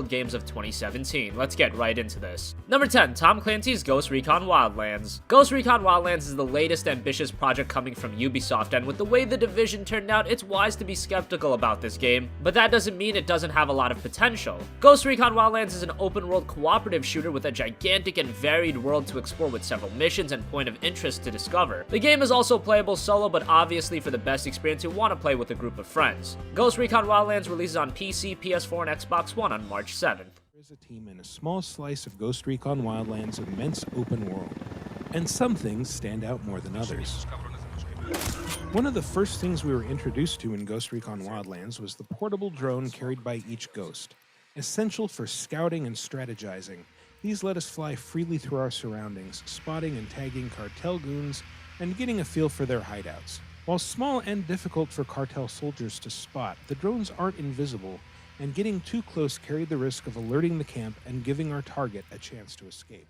games of 2017. Let's get right into this. Number 10, Tom Clancy's Ghost Recon Wildlands. Ghost Recon Wildlands is the latest ambitious project coming from Ubisoft, and with the way The Division turned out, it's wise to be skeptical about this game, but that doesn't mean it doesn't have a lot of potential. Ghost Recon Wildlands is an open-world cooperative shooter with a gigantic and varied world to explore with several missions and point of interest to discover. The game is also playable solo, but obviously for the best experience you want to play with a group of friends. Ghost Recon Wildlands releases on PC, PS4, and Xbox One on March 7th. There's a team in a small slice of Ghost Recon Wildlands' immense open world, and some things stand out more than others. One of the first things we were introduced to in Ghost Recon Wildlands was the portable drone carried by each ghost. Essential for scouting and strategizing, these let us fly freely through our surroundings, spotting and tagging cartel goons and getting a feel for their hideouts. While small and difficult for cartel soldiers to spot, the drones aren't invisible, and getting too close carried the risk of alerting the camp and giving our target a chance to escape.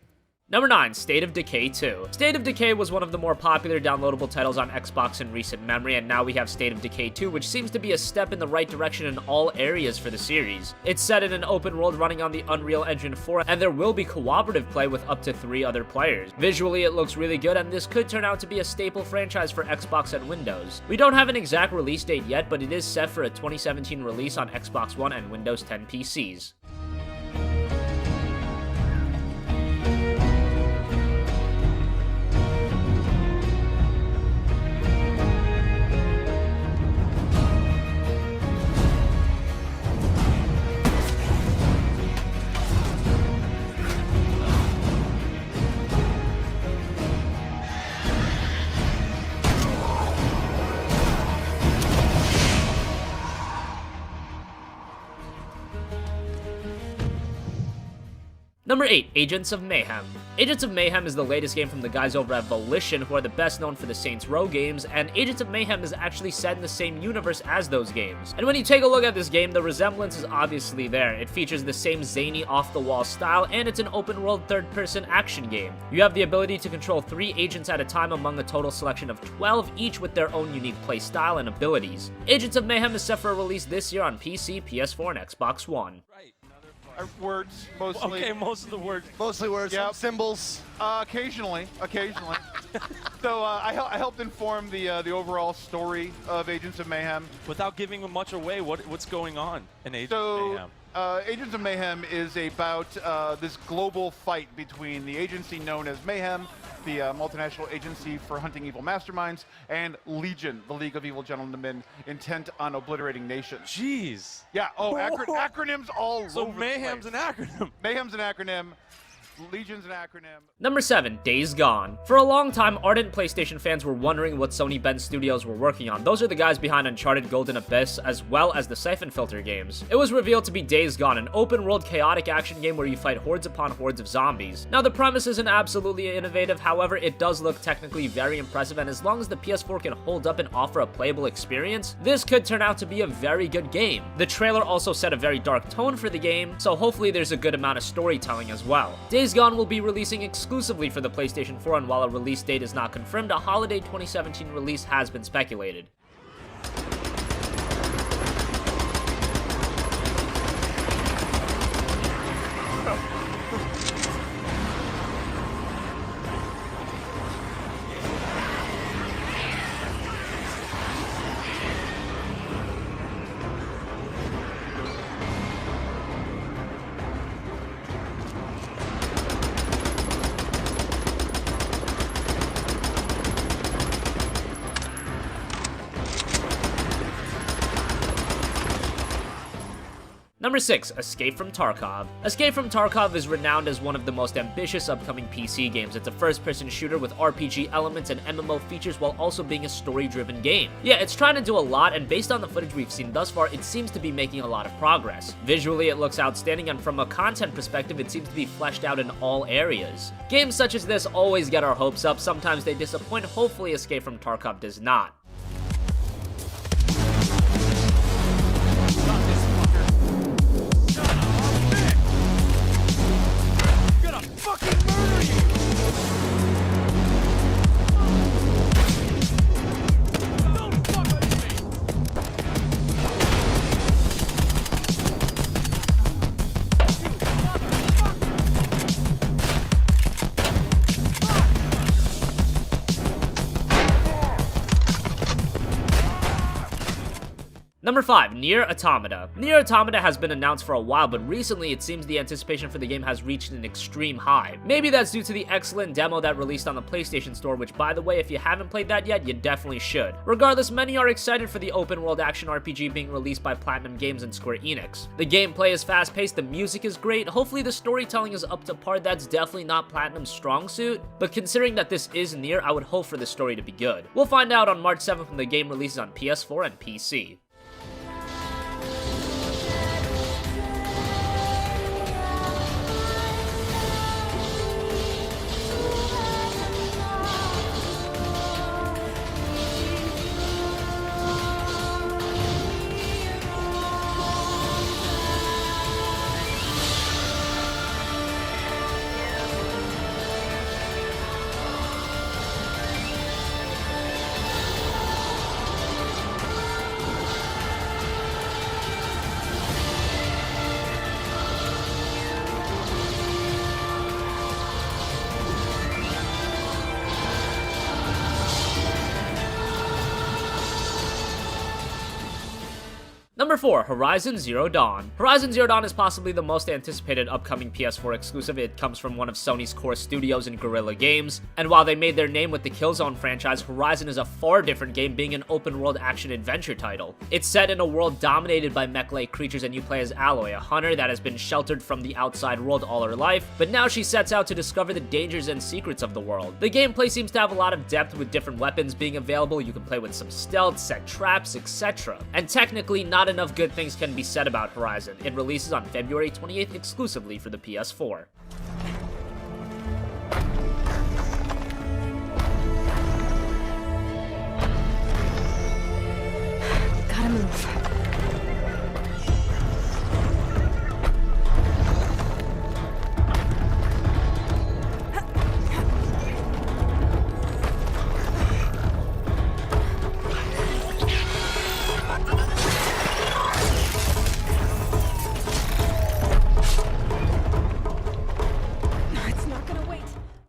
Number 9, State of Decay 2. State of Decay was one of the more popular downloadable titles on Xbox in recent memory, and now we have State of Decay 2, which seems to be a step in the right direction in all areas for the series. It's set in an open world running on the Unreal Engine 4, and there will be cooperative play with up to 3 other players. Visually, it looks really good, and this could turn out to be a staple franchise for Xbox and Windows. We don't have an exact release date yet, but it is set for a 2017 release on Xbox One and Windows 10 PCs. Number 8, Agents of Mayhem. Agents of Mayhem is the latest game from the guys over at Volition, who are the best known for the Saints Row games, and Agents of Mayhem is actually set in the same universe as those games. And when you take a look at this game, the resemblance is obviously there. It features the same zany, off-the-wall style, and it's an open-world third-person action game. You have the ability to control 3 agents at a time among a total selection of 12, each with their own unique play style and abilities. Agents of Mayhem is set for a release this year on PC, PS4, and Xbox One. Right. Words, mostly. Okay, most of the words. Mostly words, Yep. some symbols. Occasionally. So I helped inform the overall story of Agents of Mayhem. Without giving much away, what's going on in Agents of So Mayhem? Agents of Mayhem is about this global fight between the agency known as Mayhem, the multinational agency for hunting evil masterminds, and Legion, the League of Evil Gentlemen, intent on obliterating nations. Jeez. Yeah, acronyms all So over Mayhem's the an place. acronym. Mayhem's an acronym. Legion's an acronym. Number 7, Days Gone. For a long time, ardent PlayStation fans were wondering what Sony Bend Studios were working on. Those are the guys behind Uncharted Golden Abyss, as well as the Siphon Filter games. It was revealed to be Days Gone, an open-world chaotic action game where you fight hordes upon hordes of zombies. Now, the premise isn't absolutely innovative, however, it does look technically very impressive, and as long as the PS4 can hold up and offer a playable experience, this could turn out to be a very good game. The trailer also set a very dark tone for the game, so hopefully there's a good amount of storytelling as well. Days Gone will be releasing exclusively for the PlayStation 4, and while a release date is not confirmed, a holiday 2017 release has been speculated. Number 6, Escape from Tarkov. Escape from Tarkov is renowned as one of the most ambitious upcoming PC games. It's a first-person shooter with RPG elements and MMO features while also being a story-driven game. Yeah, it's trying to do a lot, and based on the footage we've seen thus far, it seems to be making a lot of progress. Visually, it looks outstanding, and from a content perspective, it seems to be fleshed out in all areas. Games such as this always get our hopes up. Sometimes they disappoint. Hopefully, Escape from Tarkov does not. Number 5, Nier Automata. Nier Automata has been announced for a while, but recently it seems the anticipation for the game has reached an extreme high. Maybe that's due to the excellent demo that released on the PlayStation Store, which, by the way, if you haven't played that yet, you definitely should. Regardless, many are excited for the open-world action RPG being released by Platinum Games and Square Enix. The gameplay is fast-paced, the music is great, hopefully the storytelling is up to par. That's definitely not Platinum's strong suit, but considering that this is Nier, I would hope for the story to be good. We'll find out on March 7th when the game releases on PS4 and PC. Number 4, Horizon Zero Dawn. Horizon Zero Dawn is possibly the most anticipated upcoming PS4 exclusive. It comes from one of Sony's core studios in Guerrilla Games, and while they made their name with the Killzone franchise, Horizon is a far different game, being an open-world action-adventure title. It's set in a world dominated by mech-like creatures, and you play as Aloy, a hunter that has been sheltered from the outside world all her life, but now she sets out to discover the dangers and secrets of the world. The gameplay seems to have a lot of depth, with different weapons being available. You can play with some stealth, set traps, etc. And technically, not enough good things can be said about Horizon. It releases on February 28th exclusively for the PS4. Gotta move.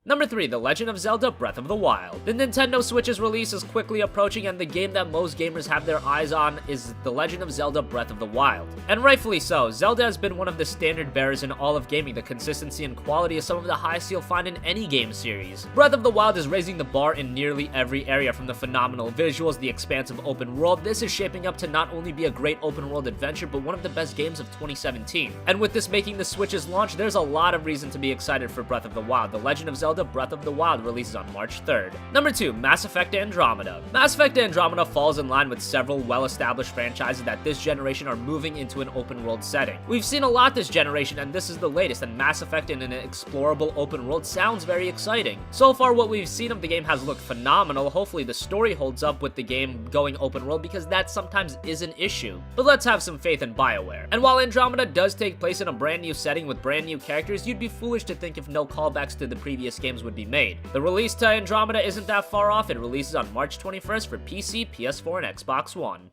Number 3, The Legend of Zelda Breath of the Wild. The Nintendo Switch's release is quickly approaching, and the game that most gamers have their eyes on is The Legend of Zelda Breath of the Wild. And rightfully so. Zelda has been one of the standard bearers in all of gaming. The consistency and quality is some of the highest you'll find in any game series. Breath of the Wild is raising the bar in nearly every area, from the phenomenal visuals, the expansive open world. This is shaping up to not only be a great open world adventure, but one of the best games of 2017. And with this making the Switch's launch, there's a lot of reason to be excited for Breath of the Wild. The Legend of Zelda Breath of the Wild releases on March 3rd. Number 2, Mass Effect Andromeda. Mass Effect Andromeda falls in line with several well-established franchises that this generation are moving into an open-world setting. We've seen a lot this generation, and this is the latest, and Mass Effect in an explorable open world sounds very exciting. So far, what we've seen of the game has looked phenomenal. Hopefully, the story holds up with the game going open world, because that sometimes is an issue. But let's have some faith in BioWare. And while Andromeda does take place in a brand new setting with brand new characters, you'd be foolish to think if no callbacks to the previous games would be made. The release to Andromeda isn't that far off. It releases on March 21st for PC, PS4, and Xbox One.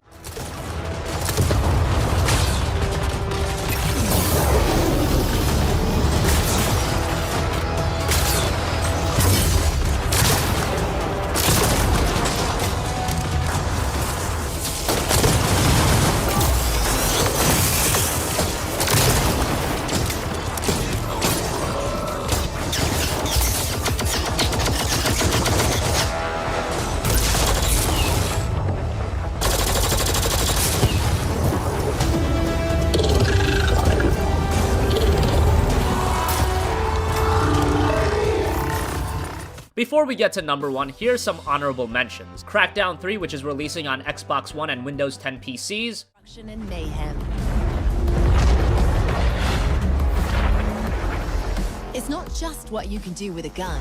Before we get to number 1, here's some honorable mentions. Crackdown 3, which is releasing on Xbox One and Windows 10 PCs. Destruction and mayhem. It's not just what you can do with a gun.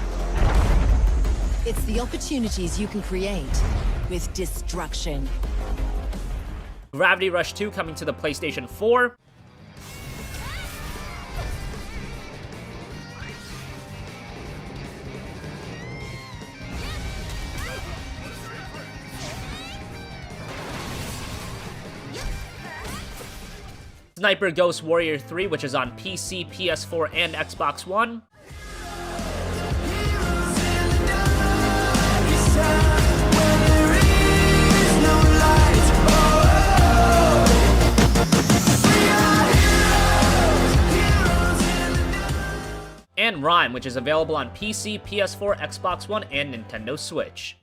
It's the opportunities you can create with destruction. Gravity Rush 2 coming to the PlayStation 4. Sniper Ghost Warrior 3, which is on PC, PS4, and Xbox One. and Rime, which is available on PC, PS4, Xbox One, and Nintendo Switch.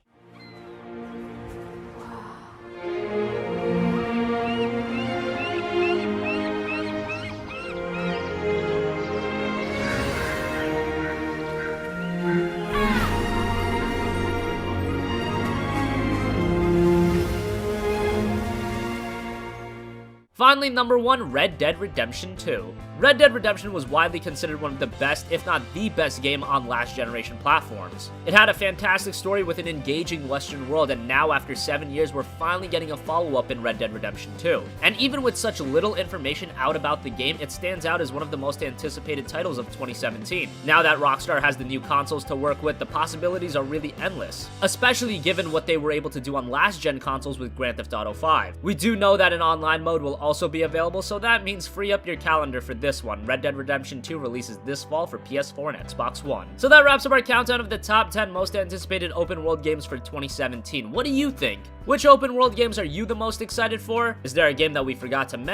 Finally, number 1, Red Dead Redemption 2. Red Dead Redemption was widely considered one of the best, if not the best game on last generation platforms. It had a fantastic story with an engaging western world, and now after 7 years, we're finally getting a follow-up in Red Dead Redemption 2. And even with such little information out about the game, it stands out as one of the most anticipated titles of 2017. Now that Rockstar has the new consoles to work with, the possibilities are really endless, especially given what they were able to do on last-gen consoles with Grand Theft Auto 5. We do know that an online mode will also be available, so that means free up your calendar for this one. Red Dead Redemption 2 releases this fall for PS4 and Xbox One. So that wraps up our countdown of the top 10 most anticipated open world games for 2017. What do you think? Which open world games are you the most excited for? Is there a game that we forgot to mention?